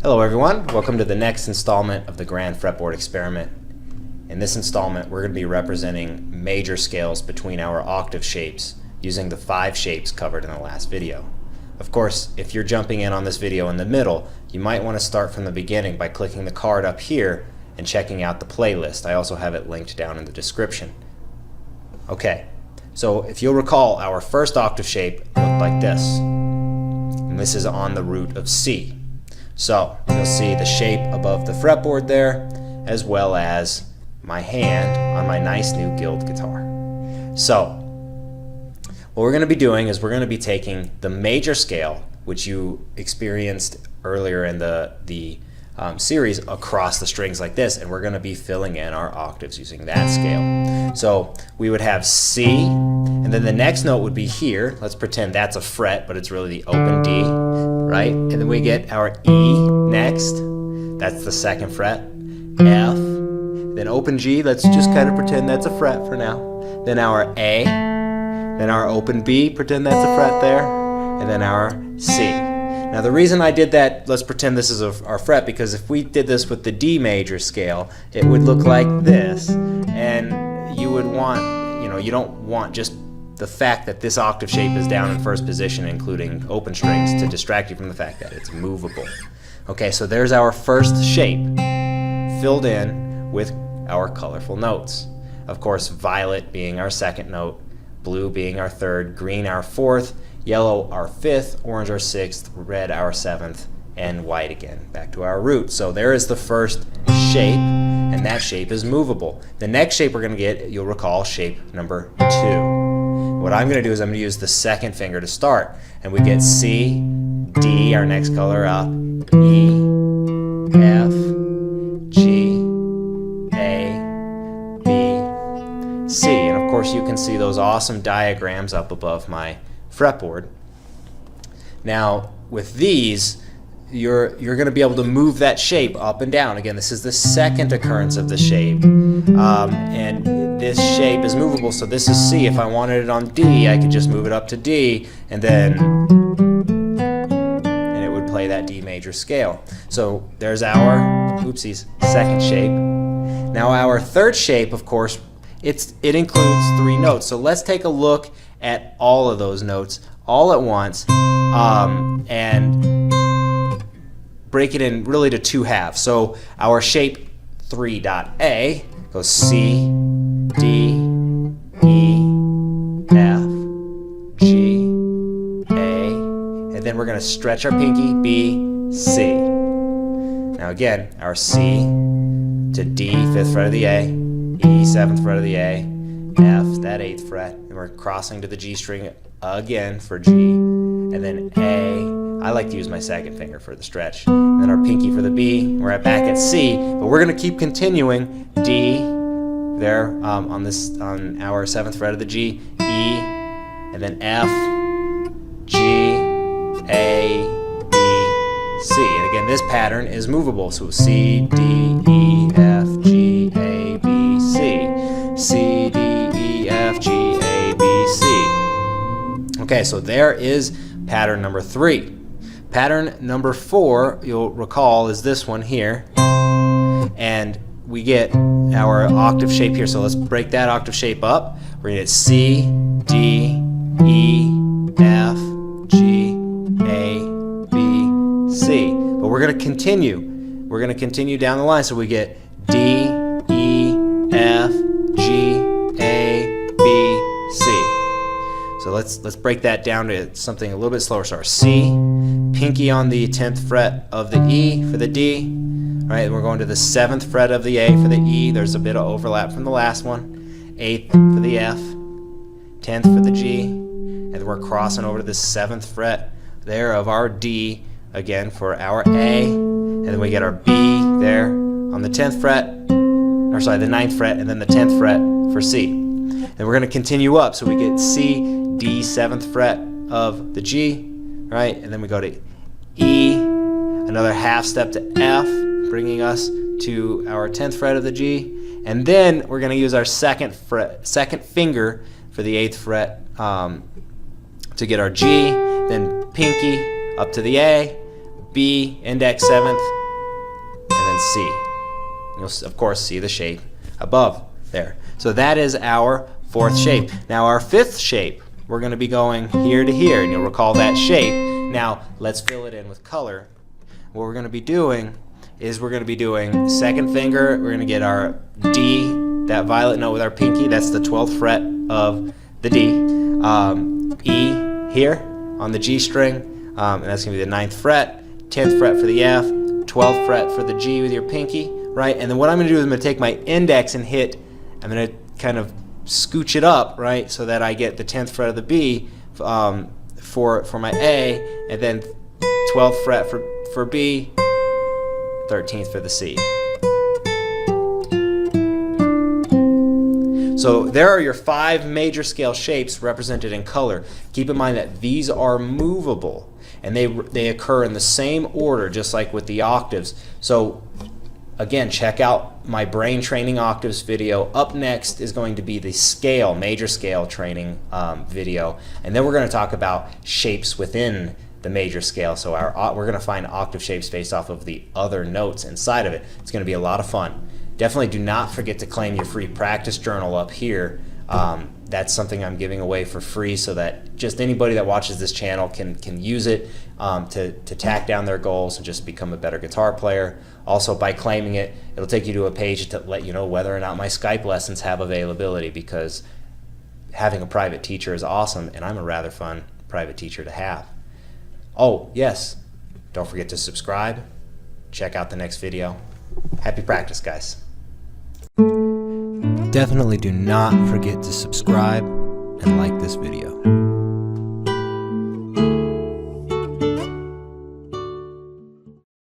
Hello everyone, welcome to the next installment of the Grand Fretboard Experiment. In this installment we're going to be representing major scales between our octave shapes using the 5 shapes covered in the last video. Of course, if you're jumping in on this video in the middle, you might want to start from the beginning by clicking the card up here and checking out the playlist. I also have it linked down in the description. Okay, so if you'll recall, our first octave shape looked like this, and this is on the root of C. So you'll see the shape above the fretboard there, as well as my hand on my nice new Guild guitar. So what we're going to be doing is we're going to be taking the major scale, which you experienced earlier in the series, across the strings like this, and we're going to be filling in our octaves using that scale. So we would have C, and then the next note would be here. Let's pretend that's a fret, but it's really the open D, right? And then we get our E next. That's the 2nd fret. F, then open G. Let's just kind of pretend that's a fret for now. Then our A, then our open B, pretend that's a fret there, and then our C. Now the reason I did that, let's pretend this is our fret, because if we did this with the D major scale, it would look like this, and you would want, you don't want just the fact that this octave shape is down in first position, including open strings, to distract you from the fact that it's movable. Okay, so there's our first shape, filled in with our colorful notes. Of course, violet being our 2nd note, blue being our 3rd, green our 4th, yellow our 5th, orange our 6th, red our 7th, and white again, back to our root. So there is the first shape, and that shape is movable. The next shape we're going to get, you'll recall, shape number 2. What I'm going to do is I'm going to use the 2nd finger to start, and we get C, D, our next color up, E, F, G, A, B, C. And of course you can see those awesome diagrams up above my fretboard. Now with these, you're going to be able to move that shape up and down. Again, this is the 2nd occurrence of the shape, and this shape is movable. So this is C. If I wanted it on D, I could just move it up to D, and it would play that D major scale. So there's our 2nd shape. Now our 3rd shape, of course, it includes 3 notes. So let's take a look at all of those notes all at once, and break it in really to 2 halves. So our shape 3.A goes C, D, E, F, G, A, and then we're going to stretch our pinky, B, C. Now again, our C to D, 5th fret of the A, E, 7th fret of the A, F, that 8th fret, and we're crossing to the G string again for G, and then A. I like to use my 2nd finger for the stretch, and then our pinky for the B. We're back at C, but we're going to keep continuing. D there on our 7th fret of the G, E, and then F, G, A, B, C. And again, this pattern is movable, so C, D, E, F, G, A, B, C. C, D, E, F, G, A, B, C. Okay, so there is pattern number 3. Pattern number 4, you'll recall, is this one here, and we get our octave shape here. So let's break that octave shape up. We're going to get C, D, E, F, G, A, B, C. But we're going to continue. We're going to continue down the line. So we get D, E, F, G, A, B, C. So let's break that down to something a little bit slower. So our C, pinky on the 10th fret of the E for the D. All right, we're going to the 7th fret of the A for the E. There's a bit of overlap from the last one. 8th for the F, 10th for the G, and then we're crossing over to the 7th fret there of our D again for our A, and then we get our B there on the 10th fret, or sorry, the 9th fret, and then the 10th fret for C. And we're going to continue up, so we get C, D, 7th fret of the G, right, and then we go to E, another half step to F, bringing us to our 10th fret of the G, and then we're going to use our 2nd finger for the 8th fret to get our G, then pinky up to the A, B, index 7th, and then C. You'll of course see the shape above there. So that is our fourth shape. Now our fifth shape, we're going to be going here to here, and you'll recall that shape. Now let's fill it in with color. What we're going to be doing is we're going to be doing second finger, we're going to get our D, that violet note with our pinky, that's the 12th fret of the D. E here on the G string, and that's going to be the 9th fret, 10th fret for the F, 12th fret for the G with your pinky, right? And then what I'm going to do is I'm going to take my index and I'm going to kind of scooch it up, right, so that I get the 10th fret of the B for my A, and then 12th fret for B, 13th for the C. So there are your 5 major scale shapes represented in color. Keep in mind that these are movable, and they occur in the same order, just like with the octaves. So again, check out my brain training octaves video. Up next is going to be the scale, major scale training video, and then we're going to talk about shapes within the major scale. So we're going to find octave shapes based off of the other notes inside of it. It's going to be a lot of fun. Definitely do not forget to claim your free practice journal up here. That's something I'm giving away for free so that just anybody that watches this channel can use it to tack down their goals and just become a better guitar player. Also, by claiming it, it'll take you to a page to let you know whether or not my Skype lessons have availability, because having a private teacher is awesome, and I'm a rather fun private teacher to have. Oh, yes, don't forget to subscribe. Check out the next video. Happy practice, guys. Definitely do not forget to subscribe and like this video.